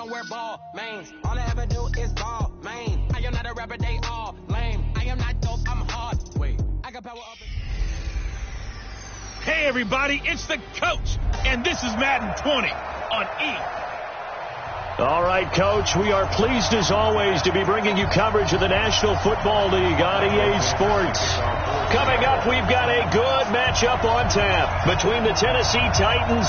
don't wear ball mains. All I ever do is ball main. I am not a rapper, they all lame. I am not dope, I'm hard. Wait, I got power up. Hey everybody, it's the coach, and this is Madden 20 on E. All right, Coach, we are pleased as always to be bringing you coverage of the National Football League on EA Sports. Coming up, we've got a good matchup on tap between the Tennessee Titans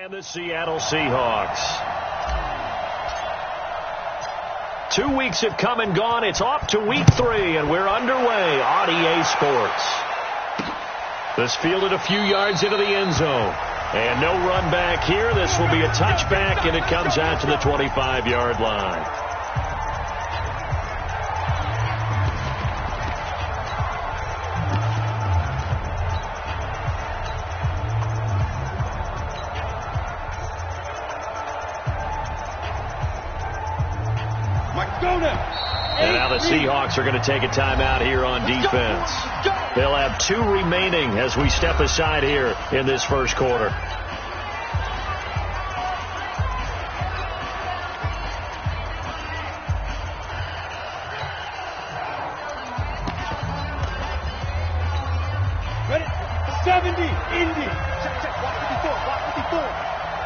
and the Seattle Seahawks. 2 weeks have come and gone. It's off to week 3, and we're underway on EA Sports. This fielded a few yards into the end zone. And no run back here. This will be a touchback, and it comes out to the 25-yard line. And now the Seahawks are going to take a timeout here on defense. They'll have 2 remaining as we step aside here in this first quarter. Ready? 70, Indy. Check, block 54.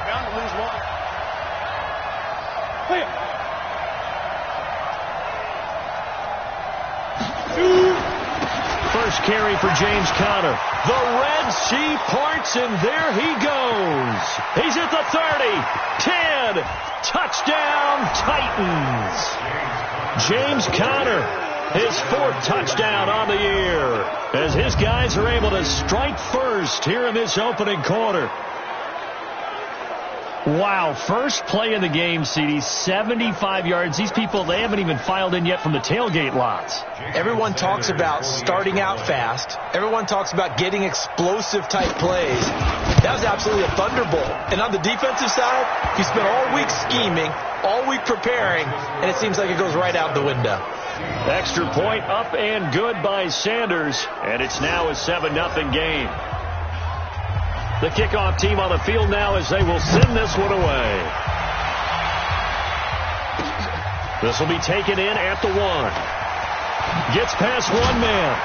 Down to lose 1. Clear. First carry for James Conner. The Red Sea parts, and there he goes. He's at the 30, 10, touchdown Titans. James Conner, his 4th touchdown on the year, as his guys are able to strike first here in this opening quarter. Wow, first play in the game, CD, 75 yards. These people, they haven't even filed in yet from the tailgate lots. Everyone talks about starting out fast. Everyone talks about getting explosive type plays. That was absolutely a thunderbolt. And on the defensive side, he spent all week scheming, all week preparing, and it seems like it goes right out the window. Extra point up and good by Sanders, and it's now a 7-0 game. The kickoff team on the field now as they will send this one away. This will be taken in at the 1. Gets past 1 man.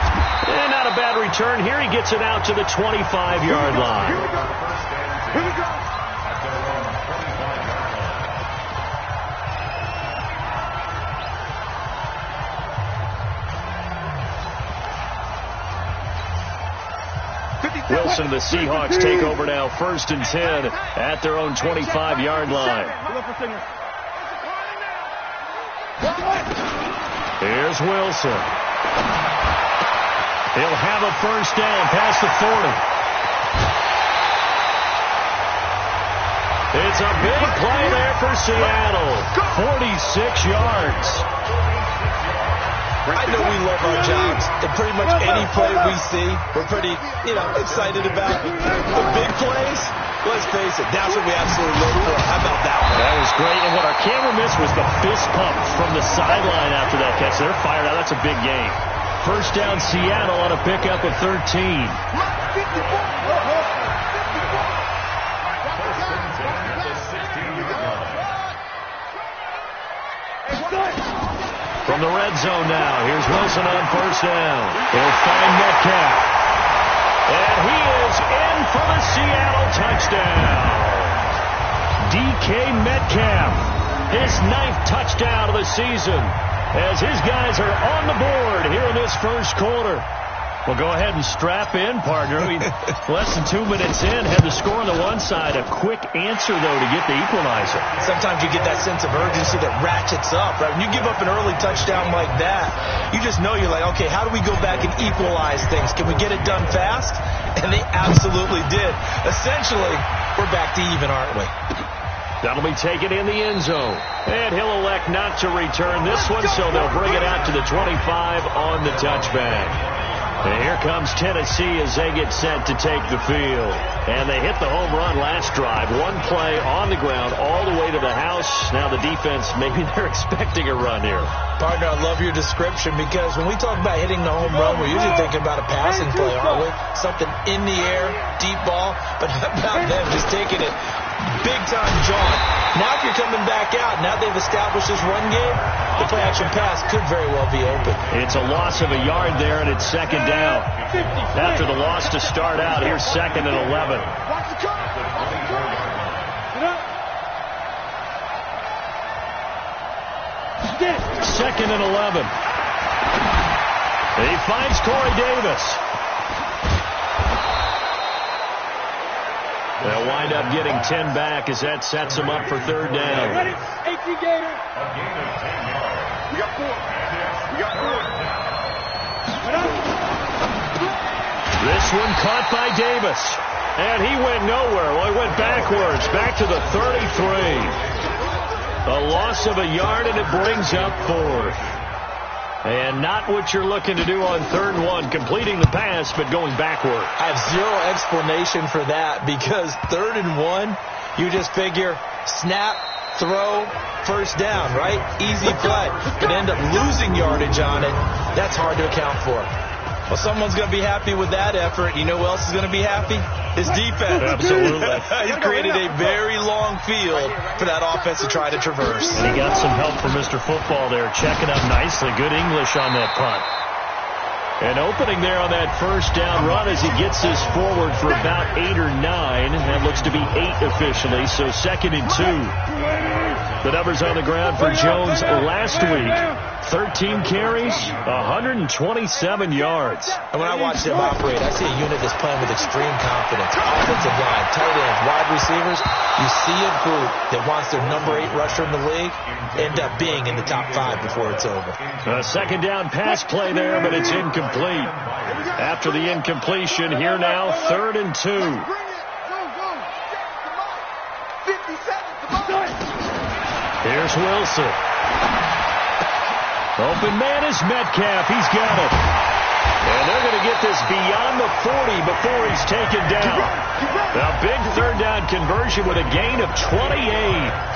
And not a bad return here. He gets it out to the 25-yard line. Here we go. Wilson, the Seahawks take over now, 1st and 10 at their own 25-yard line. Here's Wilson. He'll have a first down past the 40. It's a big play there for Seattle. 46 yards. I know we love our jobs, and pretty much any play we see, we're pretty, excited about. The big plays, let's face it, that's what we absolutely live for. How about that one? That was great, and what our camera missed was the fist pump from the sideline after that catch. They're fired out. That's a big game. First down, Seattle on a pickup of 13. From the red zone now, here's Wilson on first down. He'll find Metcalf. And he is in for the Seattle touchdown. DK Metcalf, his 9th touchdown of the season, as his guys are on the board here in this first quarter. Well, go ahead and strap in, partner. Less than 2 minutes in, had the score on the one side. A quick answer, though, to get the equalizer. Sometimes you get that sense of urgency that ratchets up, right? When you give up an early touchdown like that, you just know you're like, okay, how do we go back and equalize things? Can we get it done fast? And they absolutely did. Essentially, we're back to even, aren't we? That'll be taken in the end zone. And he'll elect not to return this one, so they'll bring it out to the 25 on the touchback. And here comes Tennessee as they get set to take the field. And they hit the home run last drive. One play on the ground all the way to the house. Now the defense, maybe they're expecting a run here. Partner, I love your description because when we talk about hitting the home run, we're usually thinking about a passing play, aren't we? Something in the air, deep ball. But how about them just taking it big-time jaunt? Now if you're coming back out, now they've established this run game, the play-action pass could very well be open. It's a loss of a yard there, and it's second down. After the loss to start out, here's 2nd and 11. Second and 11. He finds Corey Davis. They'll wind up getting 10 back as that sets them up for third down. Ready? 18 Gator. A gain of 10 yards. We got 4. We got 4. This one caught by Davis. And he went nowhere. Well, he went backwards, back to the 33. A loss of a yard, and it brings up 4th. And not what you're looking to do on 3rd and 1, completing the pass, but going backward. I have zero explanation for that because 3rd and 1, you just figure snap, throw, first down, right? Easy play. But end up losing yardage on it. That's hard to account for. Well, someone's going to be happy with that effort. You know who else is going to be happy? His defense. Absolutely. He created a very long field for that offense to try to traverse. And he got some help from Mr. Football there, checking up nicely. Good English on that punt. And opening there on that first down run as he gets this forward for about 8 or 9. That looks to be 8 officially, so 2nd and 2. The numbers on the ground for Jones last week. 13 carries, 127 yards. And when I watch them operate, I see a unit that's playing with extreme confidence. Offensive line, tight ends, wide receivers. You see a group that wants their number 8 rusher in the league end up being in the top 5 before it's over. A second down pass play there, but it's incomplete. After the incompletion, here now, 3rd and 2. Here's Wilson. Open man is Metcalf. He's got it. And they're going to get this beyond the 40 before he's taken down. A big 3rd down conversion with a gain of 28.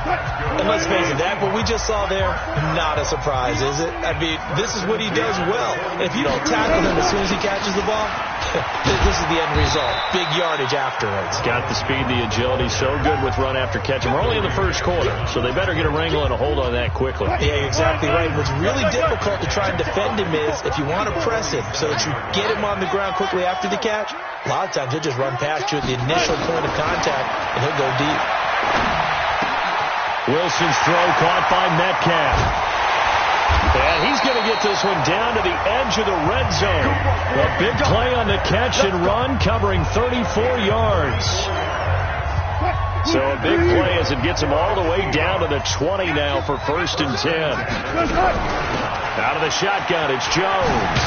And let's face it, that what we just saw there, not a surprise, is it? I mean, this is what he does well. If you don't tackle him as soon as he catches the ball, this is the end result. Big yardage afterwards. Got the speed, the agility, so good with run after catch. And we're only in the first quarter, so they better get a wrangle and a hold on that quickly. Yeah, you're exactly right. What's really difficult to try and defend him is if you want to press him so that you get him on the ground quickly after the catch, a lot of times he'll just run past you at the initial point of contact, and he'll go deep. Wilson's throw caught by Metcalf. And he's going to get this one down to the edge of the red zone. A big play on the catch and run, covering 34 yards. So a big play as it gets him all the way down to the 20 now for 1st and 10. Out of the shotgun, it's Jones.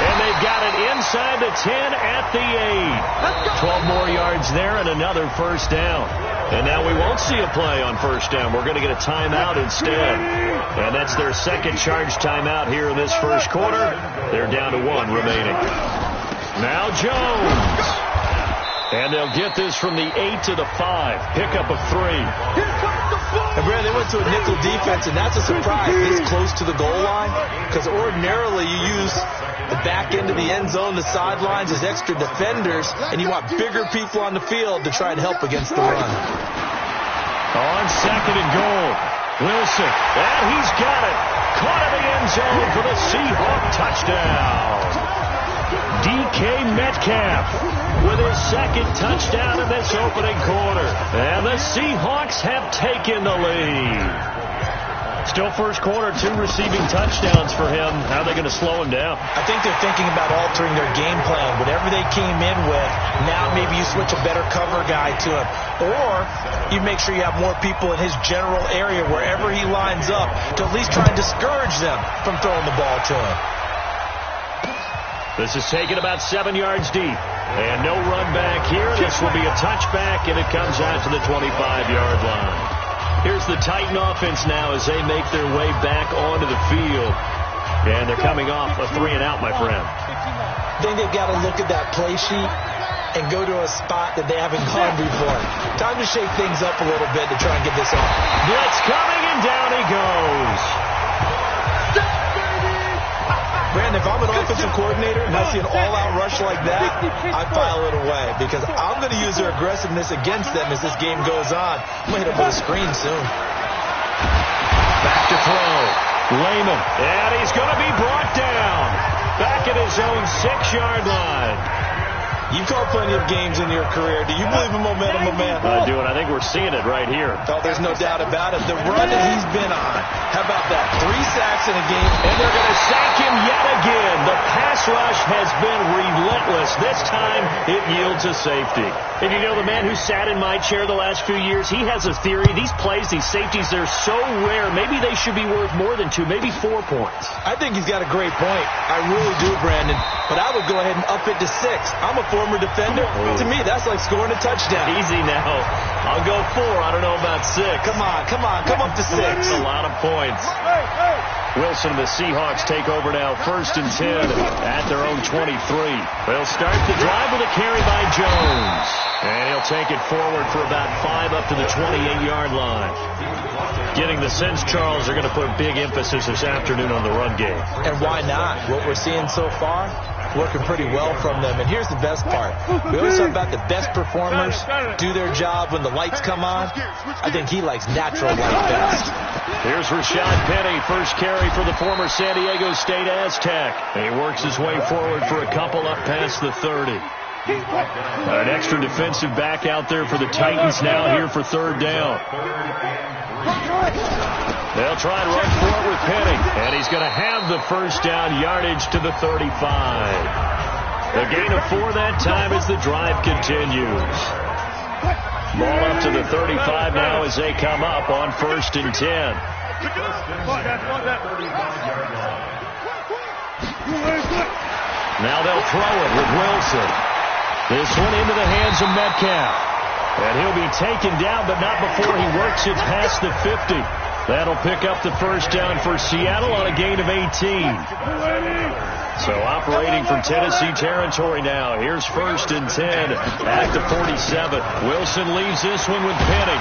And they've got it inside the 10 at the 8. 12 more yards there and another first down. And now we won't see a play on first down. We're going to get a timeout instead. And that's their second charge timeout here in this first quarter. They're down to 1 remaining. Now Jones. And they'll get this from the 8 to the 5. Pickup of 3. And Brad, they went to a nickel defense, and that's a surprise this close to the goal line. Because ordinarily you use the back end of the end zone, the sidelines as extra defenders, and you want bigger people on the field to try and help against the run. On 2nd and goal. Wilson. And he's got it. Caught in the end zone for the Seahawk touchdown. DK Metcalf with his 2nd touchdown in this opening quarter. And the Seahawks have taken the lead. Still first quarter, 2 receiving touchdowns for him. How are they going to slow him down? I think they're thinking about altering their game plan. Whatever they came in with, now maybe you switch a better cover guy to him. Or you make sure you have more people in his general area wherever he lines up to at least try and discourage them from throwing the ball to him. This is taken about 7 yards deep. And no run back here. This will be a touchback, and it comes out to the 25-yard line. Here's the Titan offense now as they make their way back onto the field. And they're coming off a 3-and-out, my friend. I think they've got to look at that play sheet and go to a spot that they haven't gone before. Time to shake things up a little bit to try and get this off. Blitz coming, and down he goes. Brandon, if I'm an offensive coordinator and I see an all-out rush like that, I file it away because I'm going to use their aggressiveness against them as this game goes on. I'm going to hit them with a screen soon. Back to throw. Lehman, and he's going to be brought down. Back at his own 6-yard line. You've called plenty of games in your career. Do you believe in momentum, my man? I do, and I think we're seeing it right here. Oh, there's no doubt about it. The run that he's been on. How about that? 3 sacks in a game. And they're going to sack him yet again. The pass rush has been relentless. This time, it yields a safety. And you know, the man who sat in my chair the last few years, he has a theory. These plays, these safeties, they're so rare. Maybe they should be worth more than 2, maybe 4 points. I think he's got a great point. I really do, Brandon. But I would go ahead and up it to 6. I'm a former defender. To me, that's like scoring a touchdown. Easy now. I'll go 4. I don't know about 6. Come on. Come up to 6. That's a lot of points. Wilson and the Seahawks take over now, 1st and 10 at their own 23. They'll start the drive with a carry by Jones. And he'll take it forward for about 5 up to the 28-yard line. Getting the sense, Charles, are going to put big emphasis this afternoon on the run game. And why not? What we're seeing so far, working pretty well from them. And here's the best part. We always talk about the best performers do their job when the lights come on. I think he likes natural light best. Here's Rashad Penny, first carry for the former San Diego State Aztec. And he works his way forward for a couple up past the 30. An extra defensive back out there for the Titans now here for 3rd down. They'll try and run for it with Penny. And he's going to have the 1st down, yardage to the 35. The gain of 4 that time as the drive continues. Ball up to the 35 now as they come up on 1st and 10. Now they'll throw it with Wilson. This one into the hands of Metcalf. And he'll be taken down, but not before he works it past the 50. That'll pick up the 1st down for Seattle on a gain of 18. So operating from Tennessee territory now. Here's 1st and 10 at the 47. Wilson leaves this one with Penny.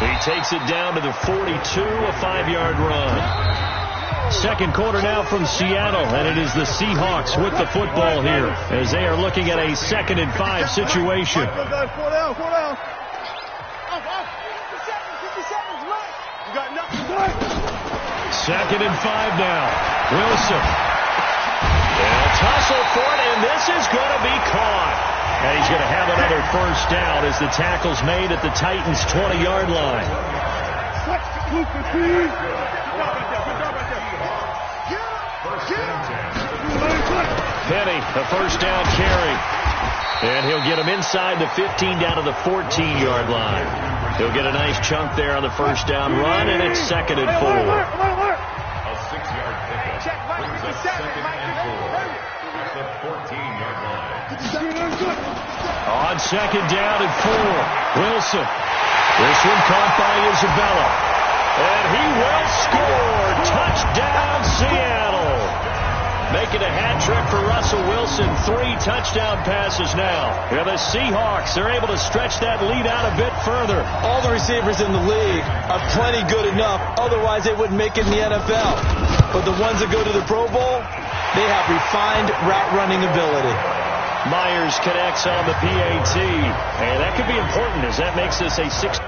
He takes it down to the 42, a 5-yard run. 2nd quarter now from Seattle, and it is the Seahawks with the football here as they are looking at a 2nd and 5 situation. 2nd and 5 now. Wilson. They'll tussle for it, and this is going to be caught. And he's going to have another 1st down as the tackle's made at the Titans' 20-yard line. Penny, a 1st down carry. And he'll get him inside the 15 down to the 14-yard line. He'll get a nice chunk there on the 1st down run, and it's 2nd and 4. A 6-yard pickup brings up 2nd and 4 at the 14-yard line. On 2nd down and 4, Wilson. This one caught by Isabella. And he will score. Touchdown, Seattle. Making a hat trick for Russell Wilson. 3 touchdown passes now. Yeah, the Seahawks are able to stretch that lead out a bit further. All the receivers in the league are plenty good enough. Otherwise, they wouldn't make it in the NFL. But the ones that go to the Pro Bowl, they have refined route running ability. Myers connects on the PAT. And that could be important as that makes this a 6.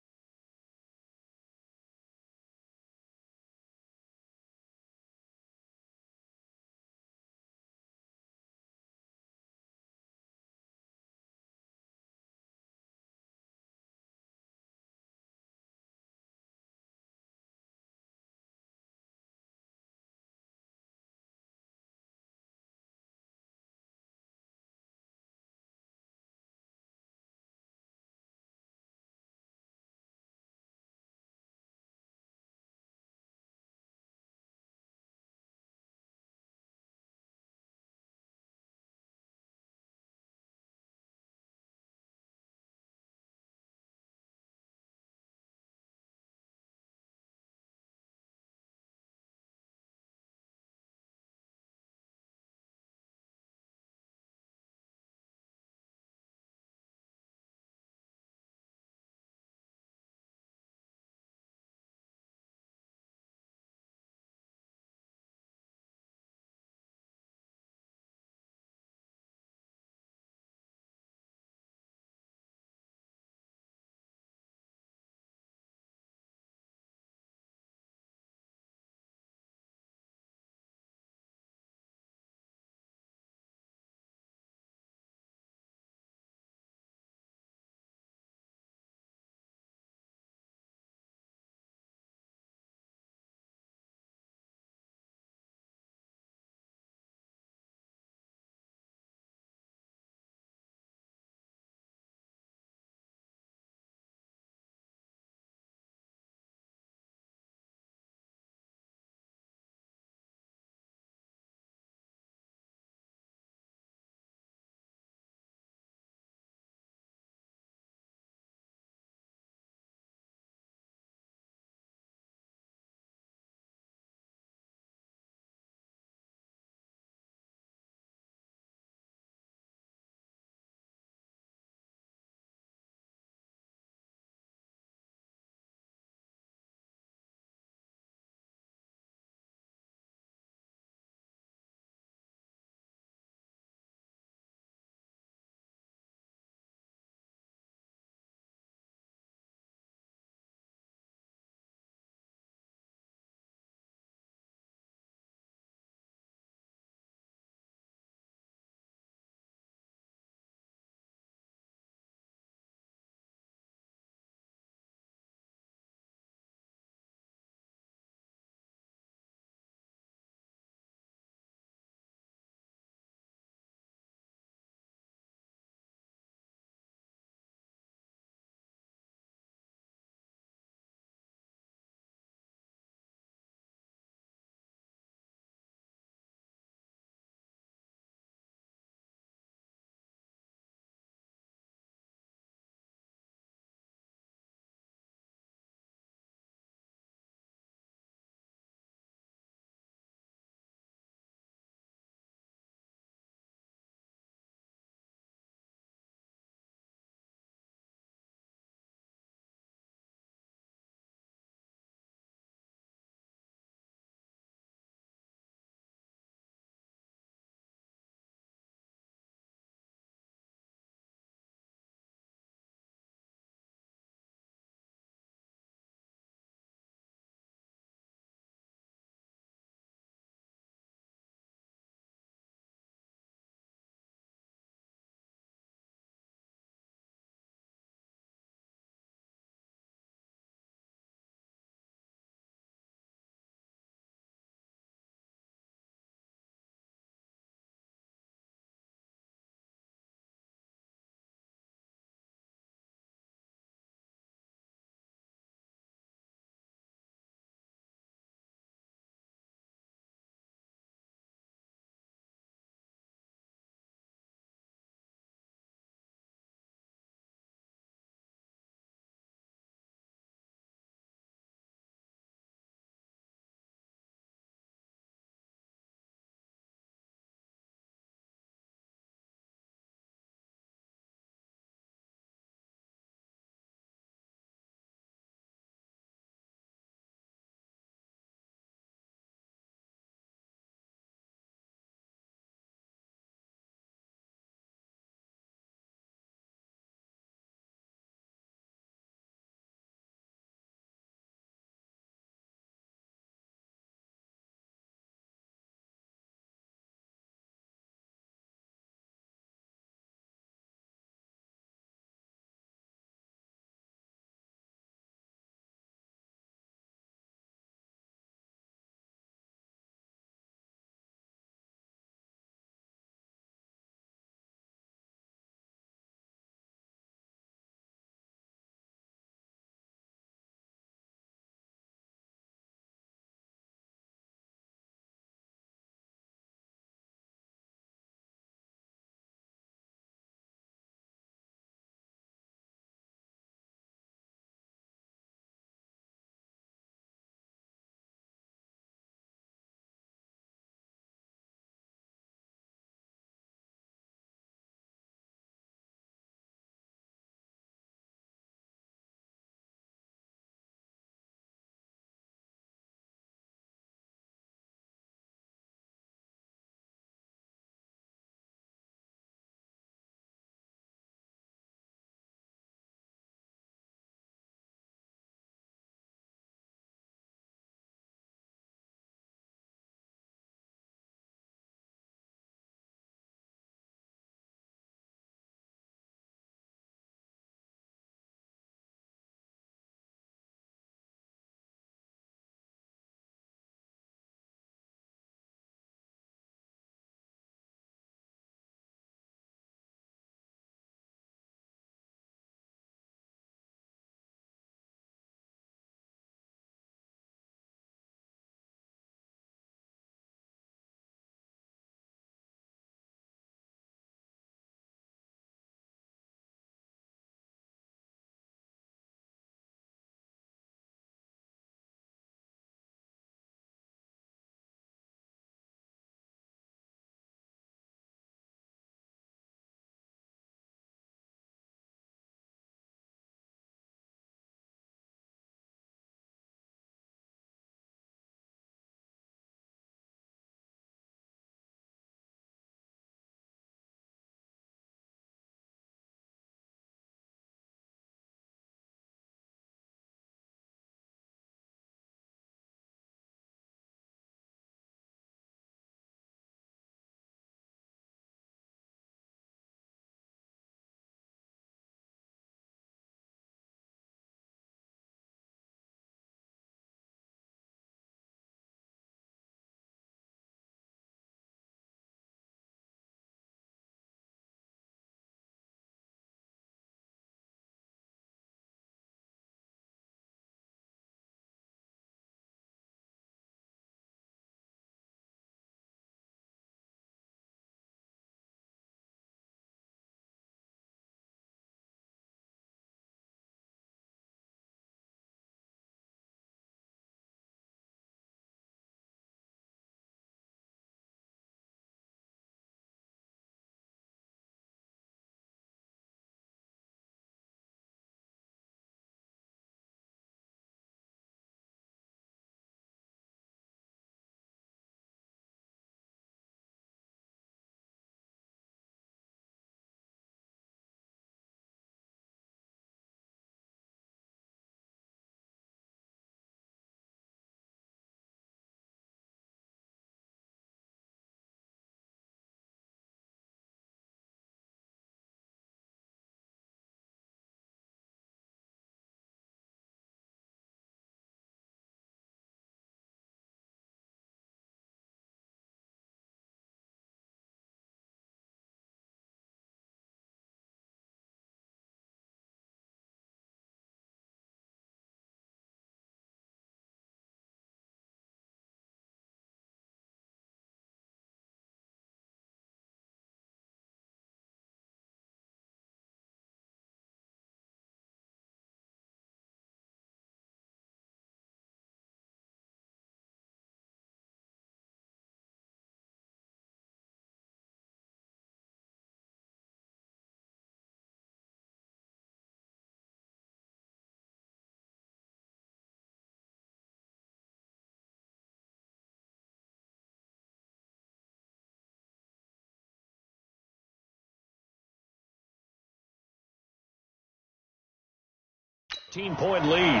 15-point lead.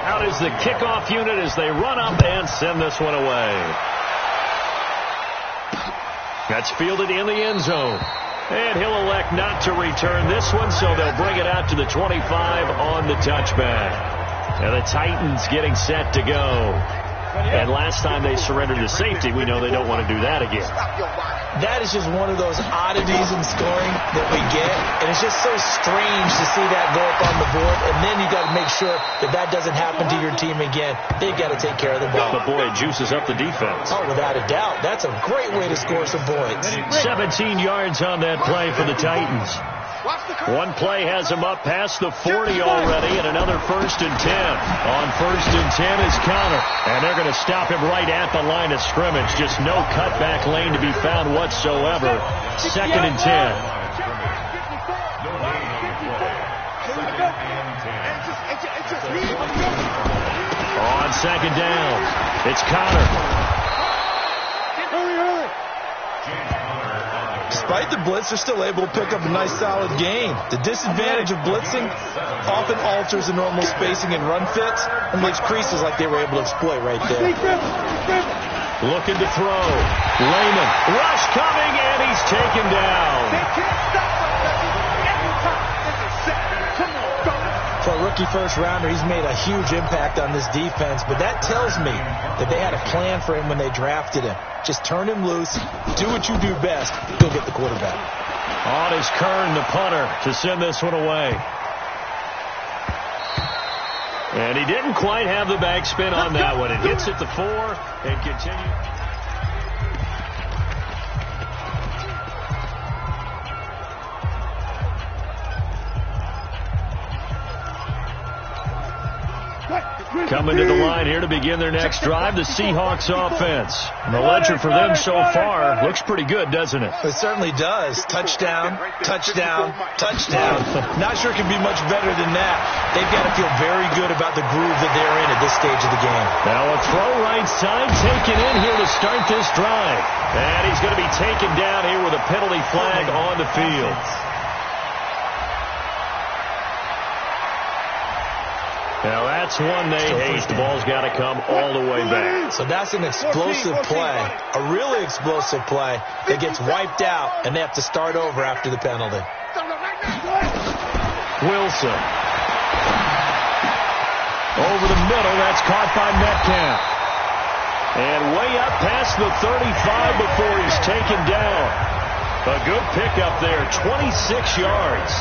Out is the kickoff unit as they run up and send this one away. That's fielded in the end zone. And he'll elect not to return this one, so they'll bring it out to the 25 on the touchback. And the Titans getting set to go. And last time they surrendered to safety, we know they don't want to do that again. That is just one of those oddities in scoring that we get. And it's just so strange to see that go up on the board. And then you got to make sure that that doesn't happen to your team again. They've got to take care of the ball. But boy, it juices up the defense. Oh, without a doubt. That's a great way to score some points. 17 yards on that play for the Titans. One play has him up past the 40 already, and another 1st and 10. On 1st and 10 is Connor, and they're going to stop him right at the line of scrimmage. Just no cutback lane to be found whatsoever. 2nd and 10. On 2nd down, it's Connor. Despite the blitz, they're still able to pick up a nice solid gain. The disadvantage of blitzing often alters the normal spacing and run fits and makes creases like they were able to exploit right there. Looking to throw. Lehman. Rush coming, and he's taken down. They can't stop us. Every time. This is set. Come on, brother. For a rookie first-rounder, he's made a huge impact on this defense, but that tells me that they had a plan for him when they drafted him. Just turn him loose, do what you do best, go get the quarterback. On is Kern, the punter, to send this one away. And he didn't quite have the backspin on that one. It hits at the 4 and continues. Coming to the line here to begin their next drive, the Seahawks offense. And the ledger for them so far looks pretty good, doesn't it? It certainly does. Touchdown, touchdown, touchdown. Not sure it can be much better than that. They've got to feel very good about the groove that they're in at this stage of the game. Now a throw right side taken in here to start this drive. And he's going to be taken down here with a penalty flag on the field. Now that's one they hate. The ball's got to come all the way back. So that's an explosive play, a really explosive play that gets wiped out, and they have to start over after the penalty. Wilson. Over the middle, that's caught by Metcalf. And way up past the 35 before he's taken down. A good pickup there, 26 yards.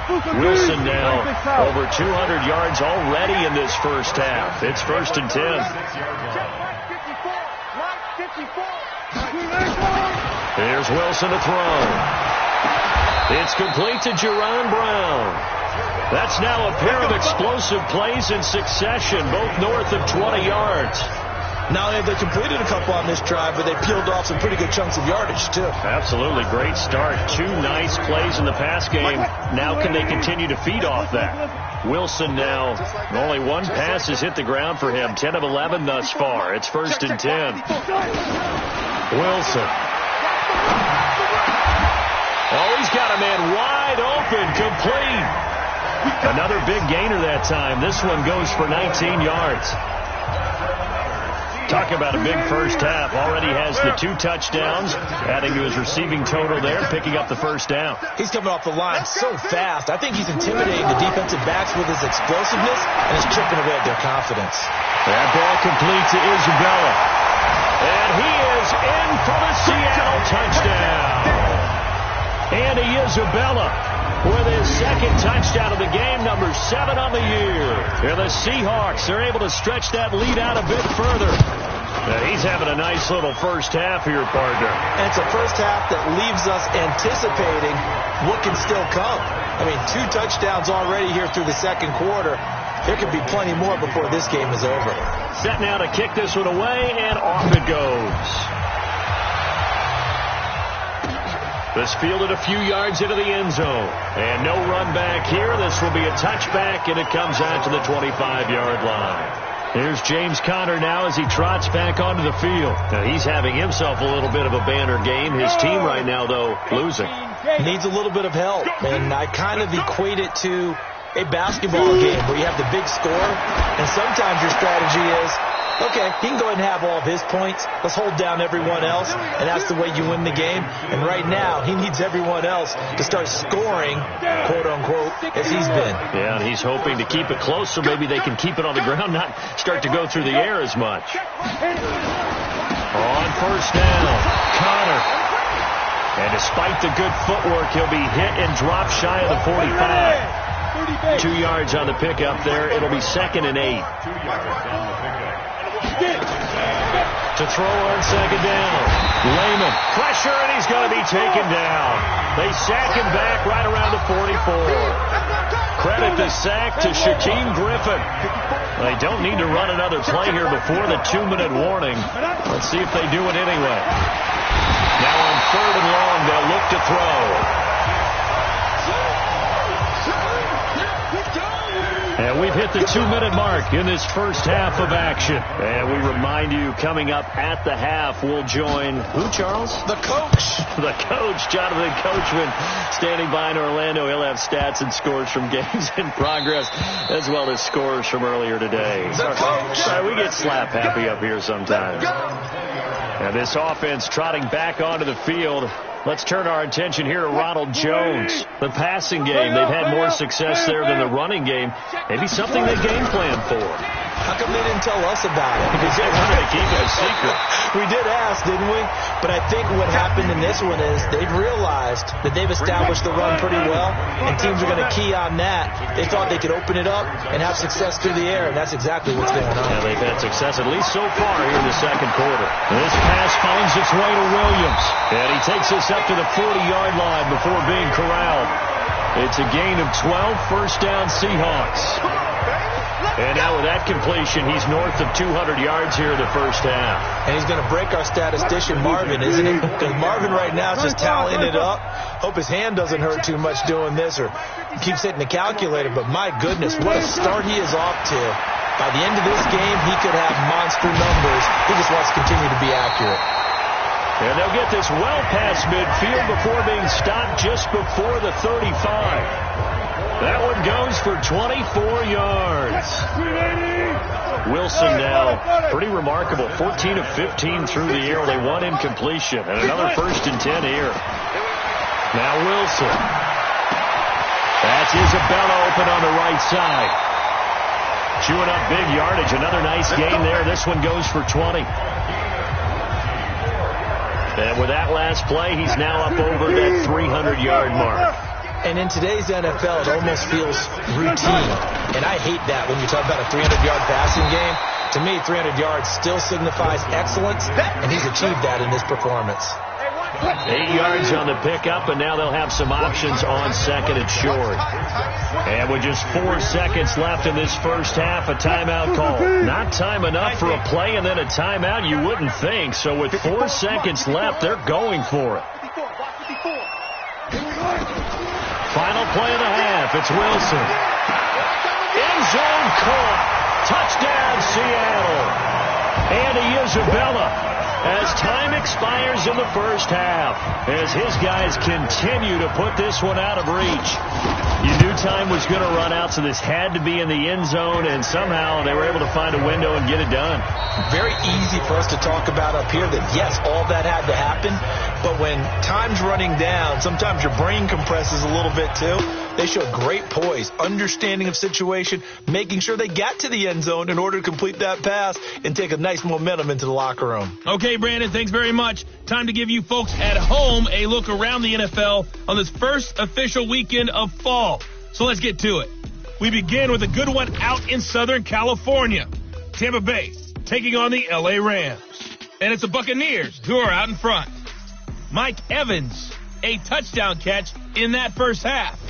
Wilson now over 200 yards already in this first half. It's 1st and 10. Here's Wilson to throw. It's complete to Jerron Brown. That's now a pair of explosive plays in succession, both north of 20 yards. Not only have they completed a couple on this drive, but they peeled off some pretty good chunks of yardage, too. Absolutely. Great start. 2 nice plays in the pass game. Now can they continue to feed off that? Wilson now, only 1 pass has hit the ground for him. 10 of 11 thus far. It's 1st and 10. Wilson. Oh, he's got a man wide open, complete. Another big gainer that time. This one goes for 19 yards. Talk about a big first half. Already has the 2 touchdowns, adding to his receiving total there, picking up the first down. He's coming off the line so fast. I think he's intimidating the defensive backs with his explosiveness and he's chipping away at their confidence. That ball complete to Isabella. And he is in for the Seattle touchdown. Andy Isabella with his 2nd touchdown of the game, number 7 on the year. And the Seahawks are able to stretch that lead out a bit further. He's having a nice little first half here, partner. And it's a first half that leaves us anticipating what can still come. I mean, 2 touchdowns already here through the 2nd quarter. There could be plenty more before this game is over. Set now to kick this one away, and off it goes. This fielded a few yards into the end zone. And no run back here. This will be a touchback, and it comes out to the 25-yard line. Here's James Conner now as he trots back onto the field. Now, he's having himself a little bit of a banner game. His team right now, though, losing. Needs a little bit of help, and I kind of equate it to a basketball game where you have the big score, and sometimes your strategy is, okay, he can go ahead and have all of his points. Let's hold down everyone else, and that's the way you win the game. And right now, he needs everyone else to start scoring, quote-unquote, as he's been. Yeah, and he's hoping to keep it close so maybe they can keep it on the ground, not start to go through the air as much. On first down, Conner. And despite the good footwork, he'll be hit and dropped shy of the 45. 2 yards on the pickup there. It'll be 2nd and 8. To throw on second down. Lehman. Pressure, and he's going to be taken down. They sack him back right around the 44. Credit the sack to Shaquem Griffin. They don't need to run another play here before the 2-minute warning. Let's see if they do it anyway. Now on 3rd and long, they'll look to throw. And we've hit the 2-minute mark in this first half of action. And we remind you, coming up at the half, we'll join who, Charles? The coach. The coach, Jonathan Coachman, standing by in Orlando. He'll have stats and scores from games in progress, as well as scores from earlier today. The coach. Sorry, we get slap happy up here sometimes. And this offense trotting back onto the field. Let's turn our attention here to Ronald Jones. The passing game, they've had more success there than the running game. Maybe something they game plan for. How come they didn't tell us about it? Because they wanted to keep it a secret. We did ask, didn't we? But I think what happened in this one is they've realized that they've established the run pretty well, and teams are going to key on that. They thought they could open it up and have success through the air, and that's exactly what's going on. Yeah, they've had success, at least so far, here in the second quarter. This pass finds its way to Williams, and he takes us up to the 40-yard line before being corralled. It's a gain of 12, first down Seahawks. And now with that completion, he's north of 200 yards here in the first half. And he's going to break our statistician, Marvin, isn't he? Because Marvin right now is just tallying it up. Hope his hand doesn't hurt too much doing this or keeps hitting the calculator. But my goodness, what a start he is off to. By the end of this game, he could have monster numbers. He just wants to continue to be accurate. And they'll get this well past midfield before being stopped just before the 35. That one goes for 24 yards. Wilson now, pretty remarkable, 14 of 15 through the air. They one incompletion, and another 1st and 10 here. Now Wilson. That's Isabella open on the right side. Chewing up big yardage. Another nice gain there. This one goes for 20. And with that last play, he's now up over that 300-yard mark. And in today's NFL, it almost feels routine. And I hate that when you talk about a 300-yard passing game. To me, 300 yards still signifies excellence, and he's achieved that in this performance. 8 yards on the pickup, and now they'll have some options on 2nd and short. And with just 4 seconds left in this first half, a timeout call. Not time enough for a play and then a timeout, you wouldn't think. So with 4 seconds left, they're going for it. Final play of the half. It's Wilson. End zone caught. Touchdown, Seattle. Andy Isabella as time expires in the first half. As his guys continue to put this one out of reach. You knew time was going to run out, so this had to be in the end zone, and somehow they were able to find a window and get it done. Very easy for us to talk about up here that, yes, all that had to happen, but when time's running down, sometimes your brain compresses a little bit too. They showed great poise, understanding of situation, making sure they got to the end zone in order to complete that pass and take a nice momentum into the locker room. Okay, Brandon, thanks very much. Time to give you folks at home a look around the NFL on this first official weekend of fall. So let's get to it. We begin with a good one out in Southern California. Tampa Bay taking on the LA Rams. And it's the Buccaneers who are out in front. Mike Evans, a touchdown catch in that first half.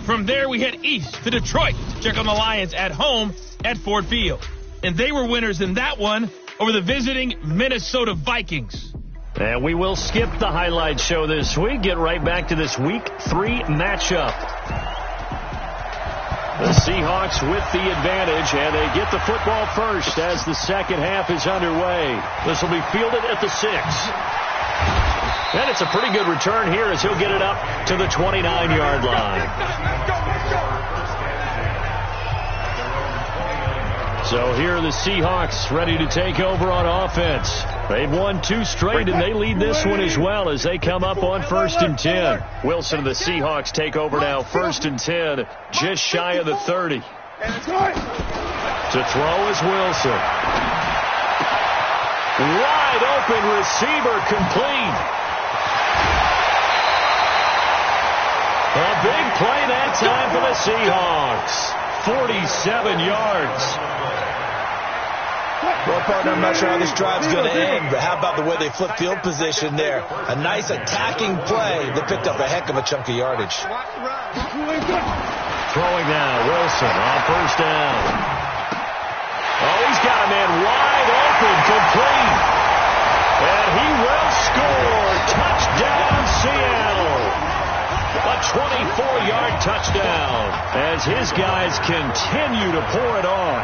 From there, we head east to Detroit to check on the Lions at home at Ford Field. And they were winners in that one over the visiting Minnesota Vikings. And we will skip the highlight show this week. Get right back to this Week 3 matchup. The Seahawks with the advantage, and they get the football first as the second half is underway. This will be fielded at the 6. And it's a pretty good return here as he'll get it up to the 29-yard line. So here are the Seahawks ready to take over on offense. They've won 2 straight, and they lead this one as well as they come up on 1st and 10. Wilson and the Seahawks take over now, 1st and 10, just shy of the 30. To throw is Wilson. Wide open receiver, complete. A big play that time for the Seahawks. 47 yards. Well, partner, I'm not sure how this drive's going to end, but how about the way they flip field position there? A nice attacking play that picked up a heck of a chunk of yardage. Throwing now, Wilson on 1st down. Oh, he's got a man wide open, complete. And he will score. Touchdown, Seattle. A 24-yard touchdown as his guys continue to pour it on.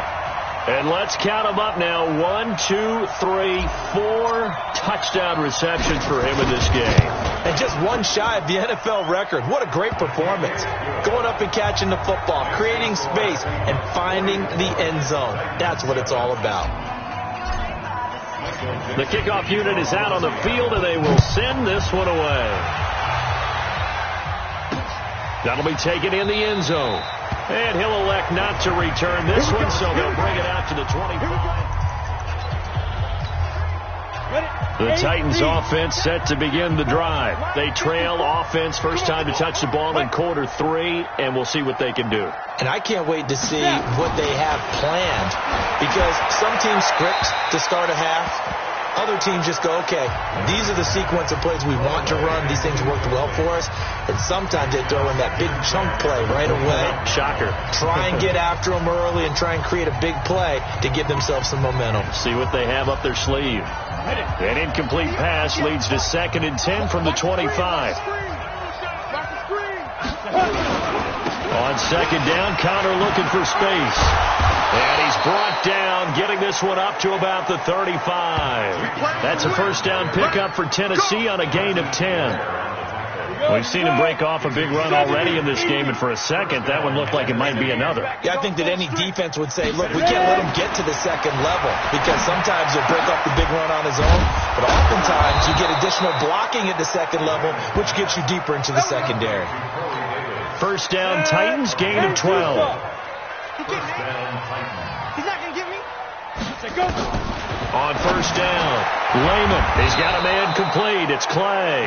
And let's count them up now. 1, 2, 3, 4 touchdown receptions for him in this game. And just one shy of the NFL record. What a great performance. Going up and catching the football, creating space, and finding the end zone. That's what it's all about. The kickoff unit is out on the field, and they will send this one away. That'll be taken in the end zone. And he'll elect not to return this one, so they'll bring it out to the 25. The Titans offense set to begin the drive. They trail offense, first time to touch the ball in quarter 3, and we'll see what they can do. And I can't wait to see what they have planned, because some teams script to start a half. Other teams just go, okay, these are the sequence of plays we want to run. These things worked well for us. And sometimes they throw in that big chunk play right away. Shocker. Try and get after them early and try and create a big play to give themselves some momentum. See what they have up their sleeve. An incomplete pass leads to 2nd and 10 from the 25. On 2nd down, Connor looking for space. And he's brought down, getting this one up to about the 35. That's a first down pickup for Tennessee on a gain of 10. We've seen him break off a big run already in this game, and for a second, that one looked like it might be another. Yeah, I think that any defense would say, look, we can't let him get to the second level, because sometimes he'll break off the big run on his own, but oftentimes you get additional blocking at the second level, which gets you deeper into the secondary. First down, Titans, gain of 12. He's not going to get me. On 1st down, Lehman. He's got a man complete. It's Clay.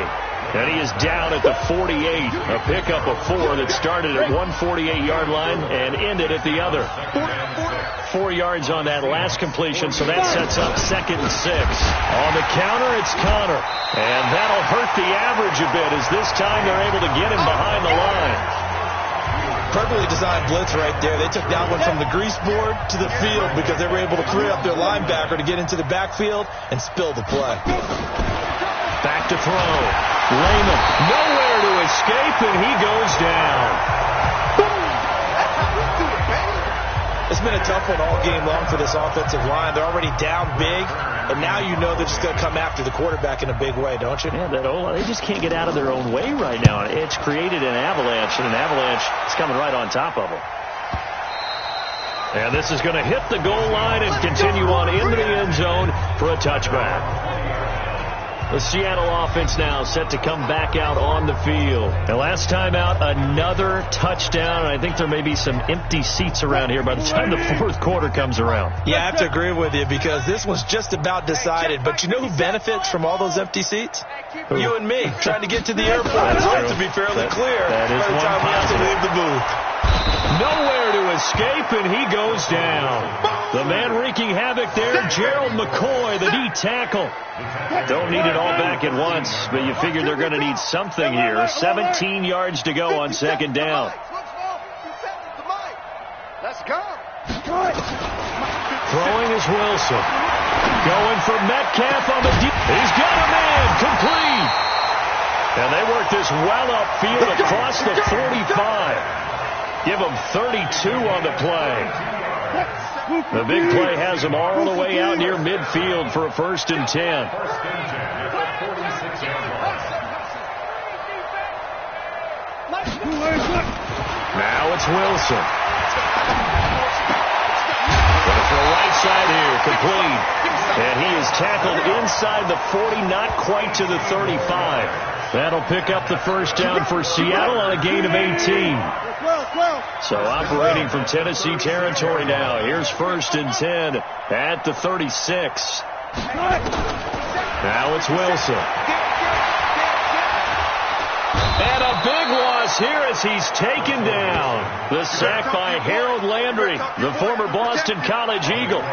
And he is down at the 48. A pickup of 4 that started at 148-yard line and ended at the other. 4 yards on that last completion, so that sets up 2nd and 6. On the counter, it's Connor. And that'll hurt the average a bit, as this time they're able to get him behind the line. Perfectly designed blitz right there. They took that one from the grease board to the field because they were able to free up their linebacker to get into the backfield and spill the play. Back to throw. Lehman, nowhere to escape, and he goes down. It's been a tough one all game long for this offensive line. They're already down big, and now you know they're just going to come after the quarterback in a big way, don't you? Yeah, they just can't get out of their own way right now. It's created an avalanche, and an avalanche is coming right on top of them. And this is going to hit the goal line and continue on into the end zone for a touchback. The Seattle offense now set to come back out on the field. And last time out, another touchdown. And I think there may be some empty seats around here by the time the 4th quarter comes around. Yeah, I have to agree with you because this was just about decided. But you know who benefits from all those empty seats? Who? You and me, trying to get to the airport. It's hard to be fairly clear by the time we have to leave the booth. Nowhere to escape, and he goes down. The man wreaking havoc there, Gerald McCoy, the D tackle. Don't need it all back at once, but you figure they're going to need something here. 17 yards to go on 2nd down. Let's go. Throwing is Wilson. Going for Metcalf on the deep. He's got a man complete. And they work this well upfield across the 45. Give them 32 on the play. The big play has them all the way out near midfield for a 1st and 10. Now it's Wilson. Going for the right side here, complete. And he is tackled inside the 40, not quite to the 35. That'll pick up the 1st down for Seattle on a gain of 18. So operating from Tennessee territory now. Here's 1st and 10 at the 36. Now it's Wilson. And a big loss here as he's taken down. The sack by Harold Landry, the former Boston College Eagle.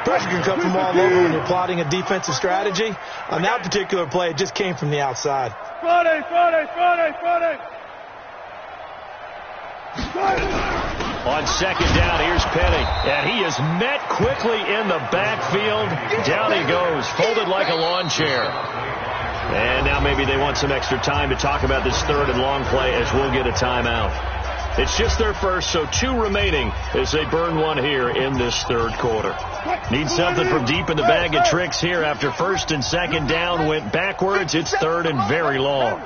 Pressure can come from all over when you're plotting a defensive strategy. On that particular play, it just came from the outside. Friday. On 2nd down, here's Penny. And he is met quickly in the backfield. Down he goes, folded like a lawn chair. And now maybe they want some extra time to talk about this 3rd and long play as we'll get a timeout. It's just their first, so 2 remaining as they burn one here in this 3rd quarter. Need something from deep in the bag of tricks here after 1st and 2nd down went backwards. It's 3rd and very long.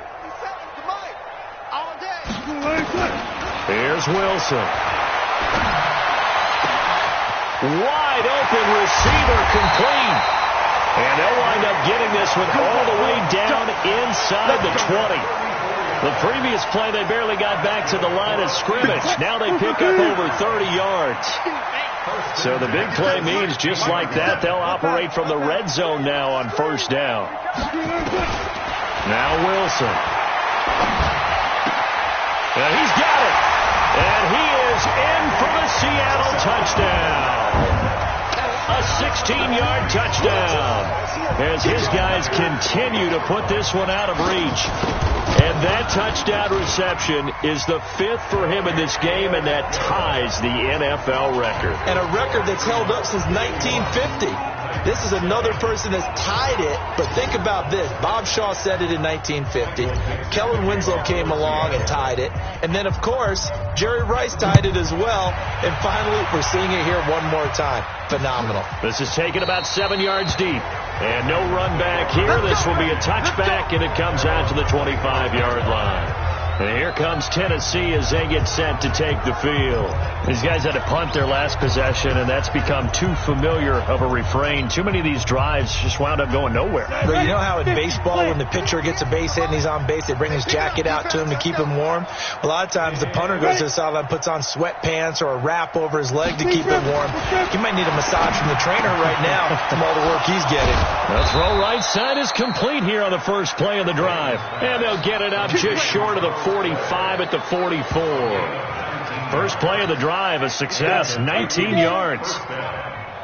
Here's Wilson. Wide open receiver, complete. And they'll wind up getting this one all the way down inside the 20. The previous play, they barely got back to the line of scrimmage. Now they pick up over 30 yards. So the big play means just like that, they'll operate from the red zone now on 1st down. Now Wilson. And he's got it. And he is in for the Seattle touchdown. A 16-yard touchdown as his guys continue to put this one out of reach. And that touchdown reception is the 5th for him in this game, and that ties the NFL record. And a record that's held up since 1950. This is another person that's tied it, but think about this. Bob Shaw said it in 1950. Kellen Winslow came along and tied it. And then, of course, Jerry Rice tied it as well. And finally, we're seeing it here one more time. Phenomenal. This is taken about 7 yards deep. And no run back here. This will be a touchback, and it comes out to the 25-yard line. And here comes Tennessee as they get set to take the field. These guys had to punt their last possession, and that's become too familiar of a refrain. Too many of these drives just wound up going nowhere. But you know how in baseball, when the pitcher gets a base hit and he's on base, they bring his jacket out to him to keep him warm? A lot of times the punter goes to the sideline, puts on sweatpants or a wrap over his leg to keep it warm. He might need a massage from the trainer right now from all the work he's getting. The throw right side is complete here on the first play of the drive. And they'll get it up just short of the 45 at the 44. First play of the drive, a success, 19 yards.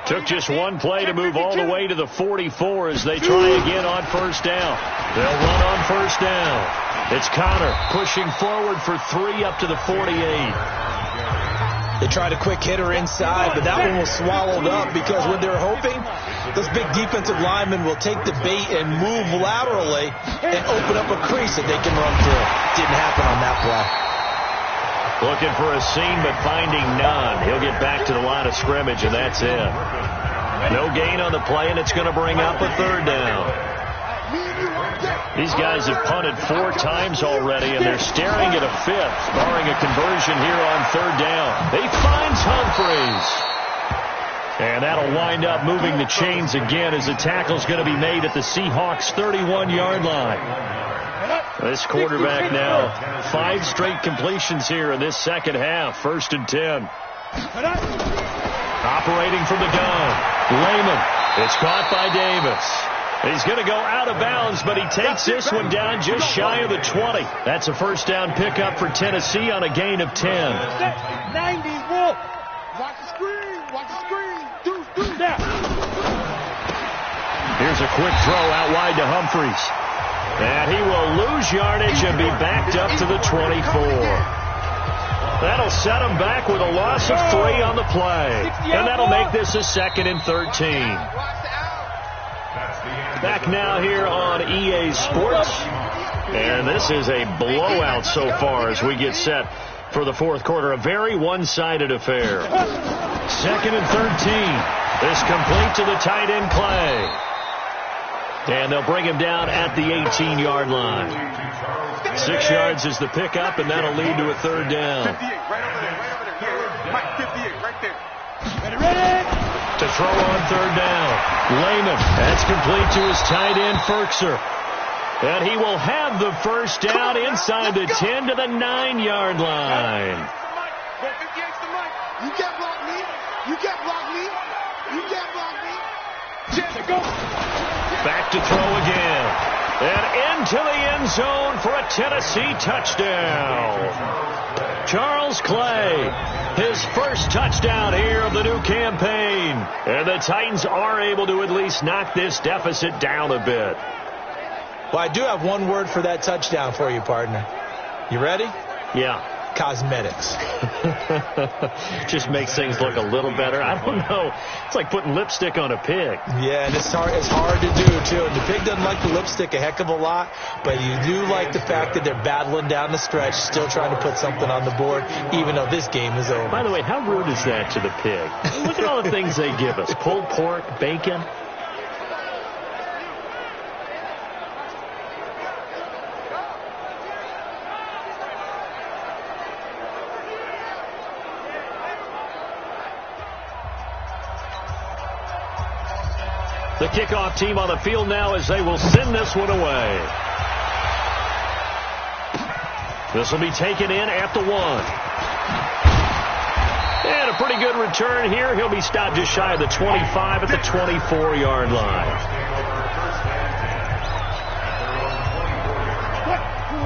Took just one play to move all the way to the 44 as they try again on 1st down. They'll run on 1st down. It's Connor pushing forward for 3 up to the 48. They tried a quick hitter inside, but that one was swallowed up because when they're hoping, those big defensive linemen will take the bait and move laterally and open up a crease that they can run through. Didn't happen on that play. Looking for a seam, but finding none. He'll get back to the line of scrimmage, and that's it. No gain on the play, and it's going to bring up a 3rd down. These guys have punted 4 times already, and they're staring at a 5th, barring a conversion here on 3rd down. He finds Humphreys. And that'll wind up moving the chains again as the tackle's going to be made at the Seahawks' 31-yard line. This quarterback now, 5 straight completions here in this second half. 1st and 10. Operating from the gun. Lehman. It's caught by Davis. He's going to go out of bounds, but he takes this one down just shy of the 20. That's a 1st down pickup for Tennessee on a gain of 10. 90, Wolf. Watch the screen. Watch the screen. Do that. Here's a quick throw out wide to Humphreys. And he will lose yardage and be backed up to the 24. That'll set him back with a loss of 3 on the play. And that'll make this a 2nd and 13. Back now here on EA Sports. And this is a blowout so far as we get set for the fourth quarter. A very one-sided affair. 2nd and 13. This complete to the tight end, Clay. And they'll bring him down at the 18-yard line. 6 yards is the pickup, and that'll lead to a third down. 58, right over there. Mike, 58, right there. Ready? To throw on third down. Lehman. That's complete to his tight end, Ferkser. And he will have the first down inside the 10 to the 9-yard line. Go 58's the Mike. You can't block me. You can't block me. You can't block me. Chance to go. Back to throw again. And into the end zone for a Tennessee touchdown. Charles Clay, his first touchdown here of the new campaign. And the Titans are able to at least knock this deficit down a bit. Well, I do have one word for that touchdown for you, partner. You ready? Yeah. Cosmetics. Just makes things look a little better. I don't know. It's like putting lipstick on a pig. Yeah, and it's hard to do, too. And the pig doesn't like the lipstick a heck of a lot, but you do like the fact that they're battling down the stretch, still trying to put something on the board, even though this game is over. By the way, how rude is that to the pig? Look at all the things they give us. Pulled pork, bacon. The kickoff team on the field now as they will send this one away. This will be taken in at the 1. And a pretty good return here. He'll be stopped just shy of the 25 at the 24-yard line.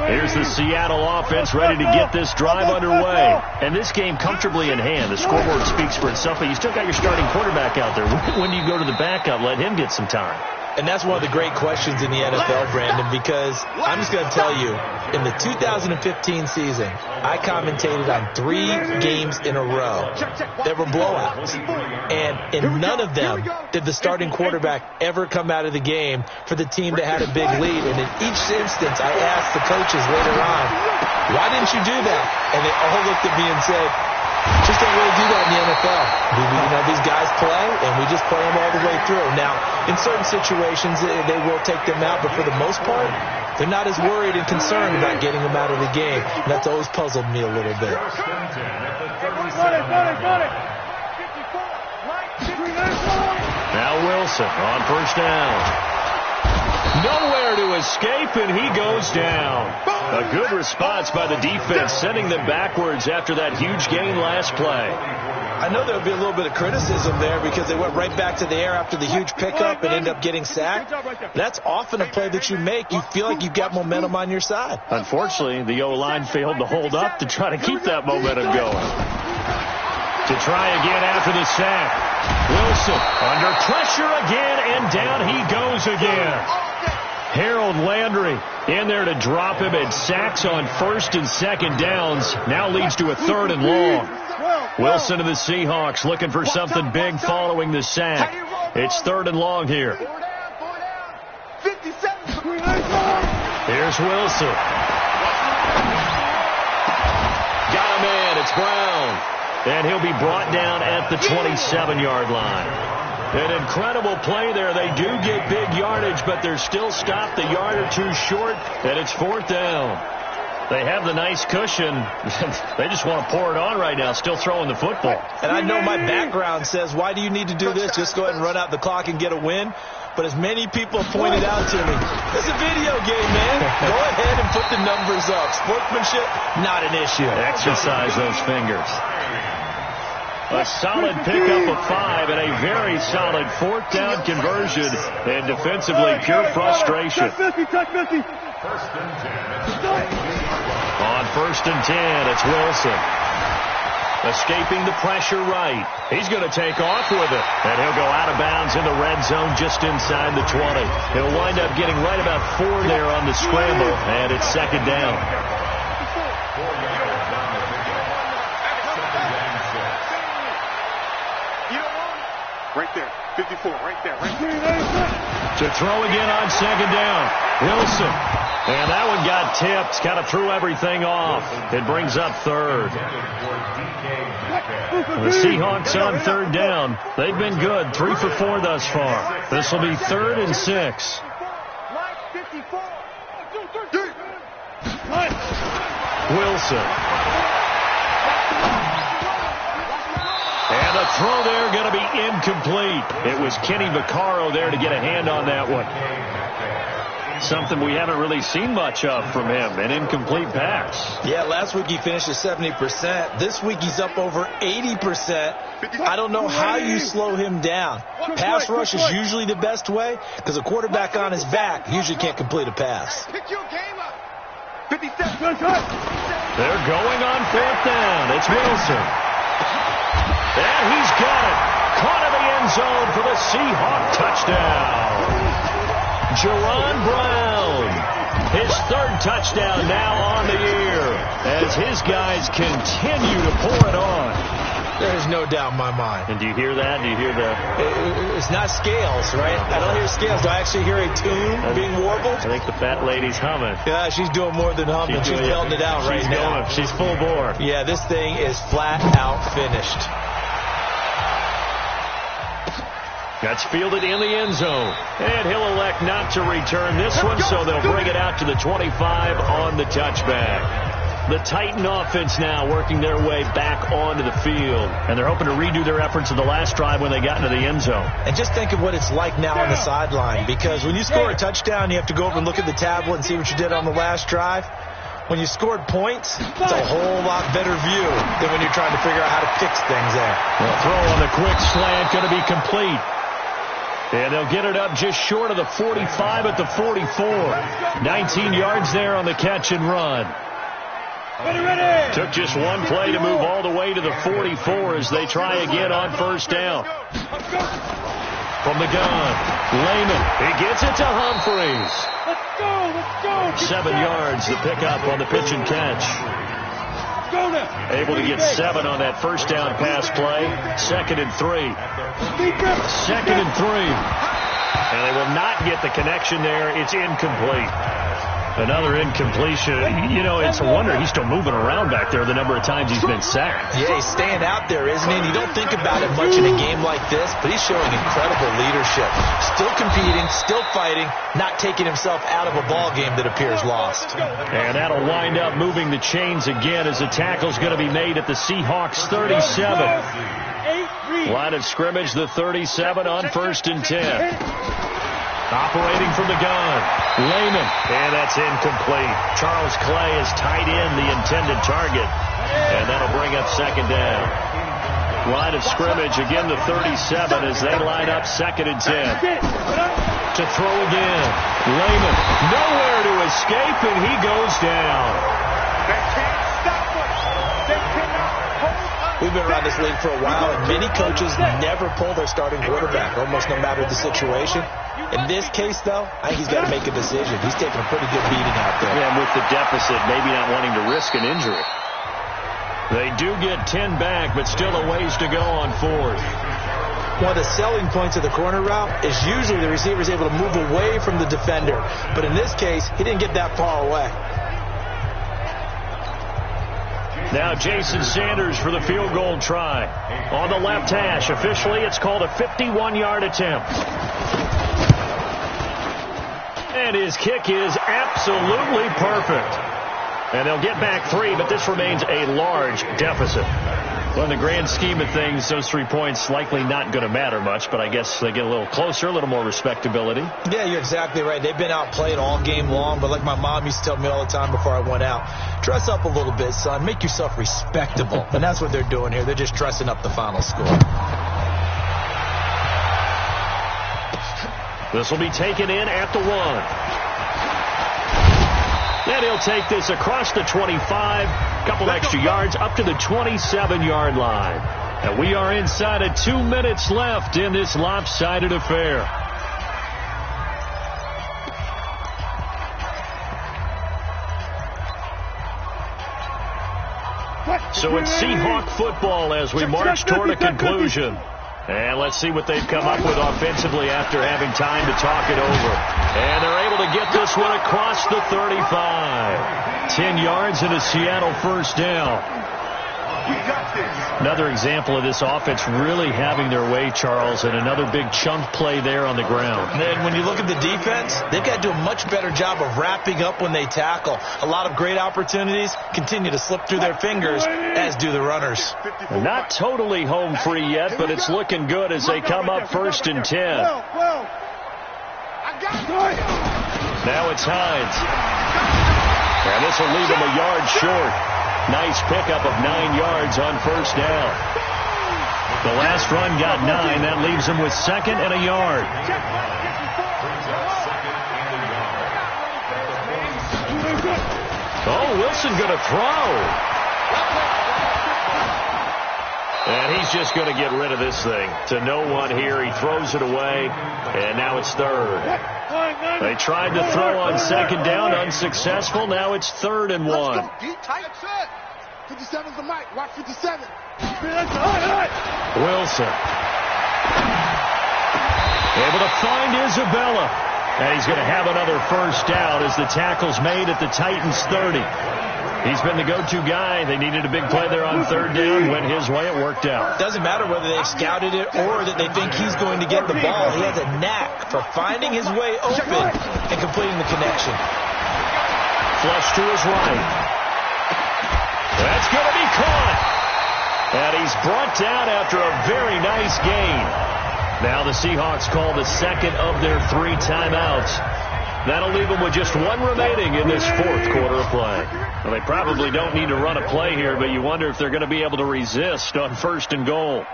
Here's the Seattle offense ready to get this drive underway. And this game comfortably in hand. The scoreboard speaks for itself, but you still got your starting quarterback out there. When do you go to the backup? Let him get some time. And that's one of the great questions in the NFL, Brandon, because I'm just going to tell you, in the 2015 season, I commentated on 3 games in a row that were blowouts. And in none of them did the starting quarterback ever come out of the game for the team that had a big lead. And in each instance, I asked the coaches later on, why didn't you do that? And they all looked at me and said, just don't really do that in the NFL. These guys play, and we just play them all the way through. Now, in certain situations, they will take them out, but for the most part, they're not as worried and concerned about getting them out of the game. And that's always puzzled me a little bit. Now Wilson on first down. Nowhere to escape, and he goes down. A good response by the defense, sending them backwards after that huge gain last play. I know there would be a little bit of criticism there because they went right back to the air after the huge pickup and end up getting sacked. That's often a play that you make. You feel like you've got momentum on your side. Unfortunately, the O-line failed to hold up to try to keep that momentum going. To try again after the sack. Wilson under pressure again, and down he goes again. Harold Landry in there to drop him, and sacks on 1st and 2nd downs now leads to a 3rd and long. Wilson and the Seahawks looking for something big following the sack. It's 3rd and long here. Here's Wilson. Got a man. It's Brown. And he'll be brought down at the 27-yard line. An incredible play there. They do get big yardage, but they're still stopped a yard or two short, and it's 4th down. They have the nice cushion. They just want to pour it on right now, still throwing the football. And I know my background says, why do you need to do this? Just go ahead and run out the clock and get a win. But as many people have pointed out to me, it's a video game, man. Go ahead and put the numbers up. Sportsmanship, not an issue. Exercise those fingers. A solid pickup of 5 and a very solid 4th down conversion, and defensively pure frustration. On 1st and 10, it's Wilson. Escaping the pressure right. He's going to take off with it, and he'll go out of bounds in the red zone just inside the 20. He'll wind up getting right about 4 there on the scramble, and it's 2nd down. Right there, 54, right there, right there. To throw again on 2nd down. Wilson And that one got tipped, kind of threw everything off. It brings up third. The Seahawks on third down. They've been good, 3 for 4 thus far. This will be 3rd and 6. Wilson. And the throw there going to be incomplete. It was Kenny Vaccaro there to get a hand on that one. Something we haven't really seen much of from him, an incomplete pass. Yeah, last week he finished at 70%. This week he's up over 80%. I don't know how you slow him down. Pass rush is usually the best way because a quarterback on his back usually can't complete a pass. They're going on 4th down. It's Wilson. And he's got it. Caught in the end zone for the Seahawk touchdown. Jaron Brown, his 3rd touchdown now on the year as his guys continue to pour it on. There's no doubt in my mind. And do you hear that? Do you hear that? It's not scales, right? I don't hear scales. Do I actually hear a tune being warbled? I think the fat lady's humming. Yeah, she's doing more than humming. She's belting it out right now. She's full bore. Yeah, this thing is flat out finished. That's fielded in the end zone. And he'll elect not to return this one, so they'll bring it out to the 25 on the touchback. The Titan offense now working their way back onto the field. And they're hoping to redo their efforts of the last drive when they got into the end zone. And just think of what it's like now on the sideline. Because when you score a touchdown, you have to go over and look at the tablet and see what you did on the last drive. When you scored points, it's a whole lot better view than when you're trying to figure out how to fix things there. The throw on the quick slant going to be complete. And they'll get it up just short of the 45 at the 44. 19 yards there on the catch and run. Took just one play to move all the way to the 44 as they try again on 1st down. From the gun, Lehman. He gets it to Humphreys. 7 yards to pick up on the pitch and catch. Able to get 7 on that 1st down pass play. 2nd and 3. 2nd and 3. And they will not get the connection there. It's incomplete. Another incompletion. You know, it's a wonder he's still moving around back there the number of times he's been sacked. Yeah, he's staying out there, isn't he? And you don't think about it much in a game like this, but he's showing incredible leadership. Still competing, still fighting, not taking himself out of a ball game that appears lost. And that'll wind up moving the chains again as the tackle's going to be made at the Seahawks 37. Line of scrimmage, the 37 on 1st and 10. Operating from the gun, Lehman, and that's incomplete. Charles Clay has tied in the intended target, and that'll bring up 2nd down. Line of scrimmage, again the 37 as they line up 2nd and 10. To throw again, Lehman, nowhere to escape, and he goes down. They can't stop us. They cannot hold us. We've been around this league for a while, and many coaches never pull their starting quarterback, almost no matter the situation. In this case, though, I think he's got to make a decision. He's taking a pretty good beating out there. Yeah, and with the deficit, maybe not wanting to risk an injury. They do get 10 back, but still a ways to go on 4th. One of the selling points of the corner route is usually the receiver is able to move away from the defender. But in this case, he didn't get that far away. Now Jason Sanders for the field goal try. On the left hash, officially it's called a 51-yard attempt. And his kick is absolutely perfect. And they'll get back 3, but this remains a large deficit. Well, in the grand scheme of things, those 3 points likely not going to matter much, but I guess they get a little closer, a little more respectability. Yeah, you're exactly right. They've been outplayed all game long, but like my mom used to tell me all the time before I went out, dress up a little bit, son. Make yourself respectable. And that's what they're doing here. They're just dressing up the final score. This will be taken in at the 1. And he'll take this across the 25, couple extra yards up to the 27-yard line. And we are inside of 2 minutes left in this lopsided affair. So it's Seahawk football as we march toward a conclusion. And let's see what they've come up with offensively after having time to talk it over. And they're able to get this one across the 35. 10 yards and a Seattle first down. We got this. Another example of this offense really having their way, Charles, and another big chunk play there on the ground. And then when you look at the defense, they've got to do a much better job of wrapping up when they tackle. A lot of great opportunities continue to slip through their fingers, as do the runners. Not totally home free yet, but it's looking good as they come up 1st and 10. Now it's Hines. And this will leave him a yard short. Nice pickup of 9 yards on first down. The last run got 9. That leaves him with 2nd and a yard. Oh, Wilson going to throw. And he's just going to get rid of this thing. To no one here. He throws it away. And now it's 3rd. They tried to throw on 2nd down. Unsuccessful. Now it's 3rd and 1. 57's the mic. Watch 57. Wilson. Able to find Isabella. And he's going to have another first down as the tackle's made at the Titans 30. He's been the go-to guy. They needed a big play there on 3rd down. Went his way. It worked out. Doesn't matter whether they've scouted it or that they think he's going to get the ball. He has a knack for finding his way open and completing the connection. Flush to his right. That's going to be caught. And he's brought down after a very nice gain. Now the Seahawks call the 2nd of their 3 timeouts. That'll leave them with just 1 remaining in this 4th quarter of play. Well, they probably don't need to run a play here, but you wonder if they're going to be able to resist on 1st and goal.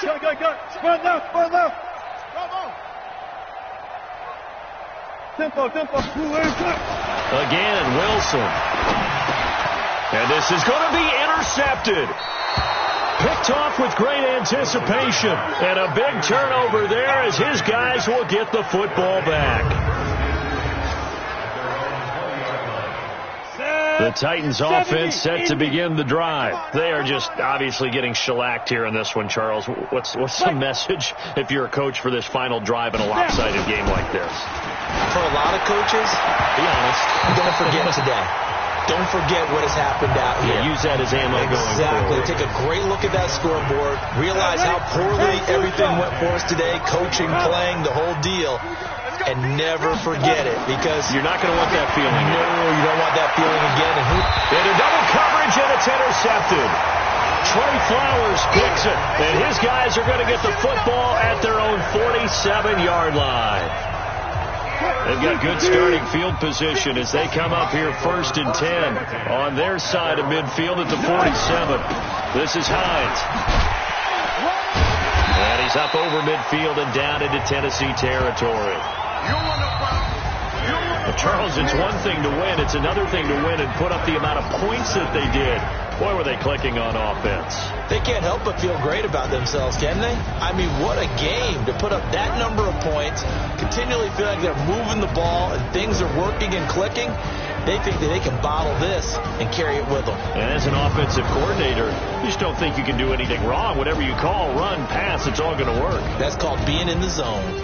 Go. Run left. Tempo. Again, Wilson. And this is going to be intercepted. Picked off with great anticipation. And a big turnover there as his guys will get the football back. The Titans offense set to begin the drive. They are just obviously getting shellacked here in this one, Charles. What's the message if you're a coach for this final drive in a lopsided game like this? For a lot of coaches, be honest, I'm going to forget today. Don't forget what has happened out here. Yeah, use that as ammo going forward. Take a great look at that scoreboard. Realize how poorly everything went for us today. Coaching, playing, the whole deal. And never forget it, because you're not going to want that feeling. No, you don't want that feeling again. Into double coverage, and it's intercepted. Trey Flowers picks it, and his guys are going to get the football at their own 47-yard line. They've got good starting field position as they come up here 1st and 10 on their side of midfield at the 47. This is Hines. And he's up over midfield and down into Tennessee territory. But Charles, it's one thing to win. It's another thing to win and put up the amount of points that they did. Boy, were they clicking on offense. They can't help but feel great about themselves, can they? I mean, what a game to put up that number of points, continually feel like they're moving the ball and things are working and clicking. They think that they can bottle this and carry it with them. And as an offensive coordinator, you just don't think you can do anything wrong. Whatever you call, run, pass, it's all going to work. That's called being in the zone.